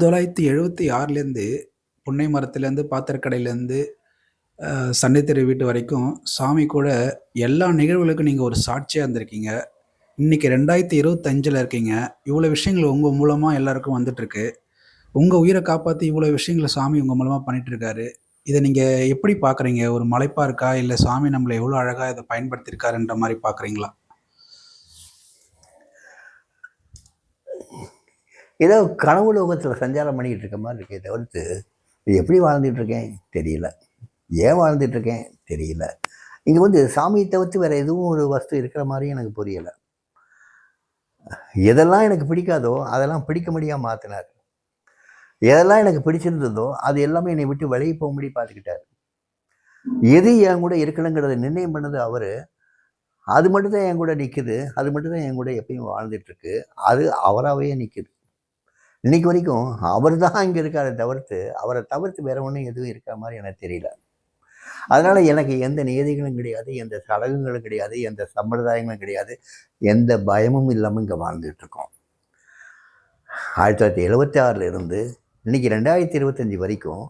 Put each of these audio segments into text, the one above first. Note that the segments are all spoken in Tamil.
1976லேருந்து புன்னை மரத்துலேருந்து, பாத்திரக்கடையிலேருந்து, சண்டை தெரு வீட்டு வரைக்கும் சாமி கூட எல்லா நிகழ்வுகளுக்கும் நீங்க ஒரு சாட்சியா இருந்திருக்கீங்க. இன்னைக்கு 2025ல இருக்கீங்க. இவ்வளோ விஷயங்கள் உங்க மூலமா எல்லாருக்கும் வந்துட்டுருக்கு. உங்க உயிர காப்பாத்தி இவ்வளோ விஷயங்கள சாமி உங்க மூலமா பண்ணிட்டுருக்காரு. இத நீங்க எப்படி பார்க்குறீங்க? ஒரு மலைப்பா இருக்கா? இல்ல சாமி நம்மள எவ்வளோ அழகா இத பயன்படுத்தியிருக்காருன்ற மாரி பார்க்குறீங்களா? ஏதோ கனவு லோகத்தில் சஞ்சாரம் பண்ணிக்கிட்டு இருக்க மாதிரி இருக்கே தவிர்த்து, இது எப்படி வாழ்ந்துட்டு இருக்கேன் தெரியல. ஏன் வாழ்ந்துட்டு இருக்கேன் தெரியல. இங்கே வந்து சாமியை தவிர்த்து வேற எதுவும் ஒரு வஸ்து இருக்கிற மாதிரியும் எனக்கு புரியலை. எதெல்லாம் எனக்கு பிடிக்காதோ அதெல்லாம் பிடிக்க முடியாம மாத்தினார். எதெல்லாம் எனக்கு பிடிச்சிருந்ததோ அது எல்லாமே என்னை விட்டு விலகி போகும்படி பார்த்துக்கிட்டார். எது என் கூட இருக்கணுங்கிறத நிர்ணயம் பண்ணது அவரு. அது மட்டும்தான் என் கூட நிற்குது. அது மட்டும்தான் என் கூட எப்பயும் வாழ்ந்துட்டு இருக்கு. அது அவராகவே நிற்குது. இன்னைக்கு வரைக்கும் அவர் தான் இங்கே இருக்காரே தவிர்த்து, அவரை தவிர்த்து வேற ஒன்றும் எதுவும் இருக்கிற மாதிரி எனக்கு தெரியல. அதனால எனக்கு எந்த நியதிகளும் கிடையாது, எந்த சடங்குகளும் கிடையாது, எந்த சம்பிரதாயங்களும் கிடையாது, எந்த பயமும் இல்லாமல் இங்கே வாழ்ந்துட்டு இருக்கோம். 1976 இருந்து இன்னைக்கு 2025 வரைக்கும்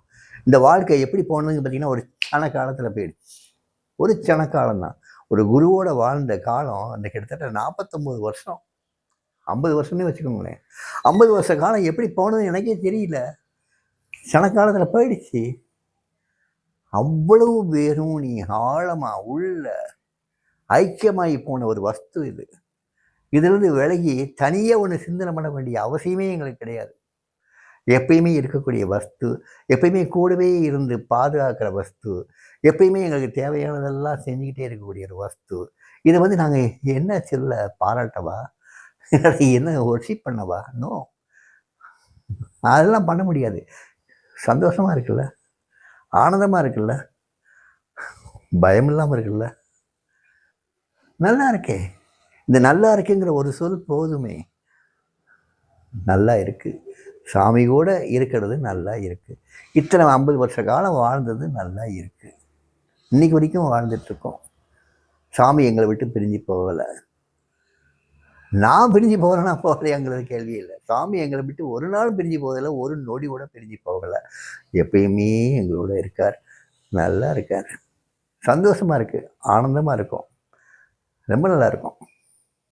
இந்த வாழ்க்கை எப்படி போனதுன்னு பார்த்தீங்கன்னா, ஒரு சன காலத்தில் போயிடுச்சு. ஒரு சனக்காலம் தான். ஒரு குருவோட வாழ்ந்த காலம் அந்த கிட்டத்தட்ட 49 வருஷம், 50 வருஷமே வச்சுக்கோங்களேன். 50 வருஷ காலம் எப்படி போனதுன்னு எனக்கே தெரியல. சனக்காலத்தில் போயிடுச்சு. அவ்வளவு பேரும் நீ ஆழமா உள்ள ஐக்கியமாகி போன ஒரு வஸ்து இது. இதிலிருந்து விலகி தனியாக ஒன்று சிந்தனை பண்ண வேண்டிய அவசியமே எங்களுக்கு கிடையாது. எப்பயுமே இருக்கக்கூடிய வஸ்து, எப்பயுமே கூடவே இருந்து பாதுகாக்கிற வஸ்து, எப்பயுமே எங்களுக்கு தேவையானதெல்லாம் செஞ்சுக்கிட்டே இருக்கக்கூடிய ஒரு வஸ்து. இதை வந்து நாங்கள் என்ன சொல்ல பாராட்டவா, என்ன ஒர்ஷிப் பண்ணவா? நோ, அதெல்லாம் பண்ண முடியாது. சந்தோஷமா இருக்குல்ல, ஆனந்தமா இருக்குல்ல, பயம் இல்லாமல் இருக்குல்ல, நல்லா இருக்கே. இந்த நல்லா இருக்குங்கிற ஒரு சொல் போதுமே. நல்லா இருக்கு, சாமி கூட இருக்கிறது நல்லா இருக்கு. இத்தனை 50 வருஷ காலம் வாழ்ந்தது நல்லா இருக்கு. இன்னைக்கு வரைக்கும் வாழ்ந்துட்டு இருக்கோம். சாமி எங்களை விட்டு பிரிஞ்சு போகலை. நான் பிரிஞ்சு போகிறேன்னா போகலையாங்கிறது கேள்வி இல்லை. சாமி எங்களை விட்டு ஒரு நாள் பிரிஞ்சு போகலை, ஒரு நொடி கூட பிரிஞ்சு போகலை. எப்பயுமே எங்களோட இருக்கார். நல்லா இருக்கார். சந்தோஷமா இருக்கு, ஆனந்தமா இருக்கும், ரொம்ப நல்லா இருக்கும்.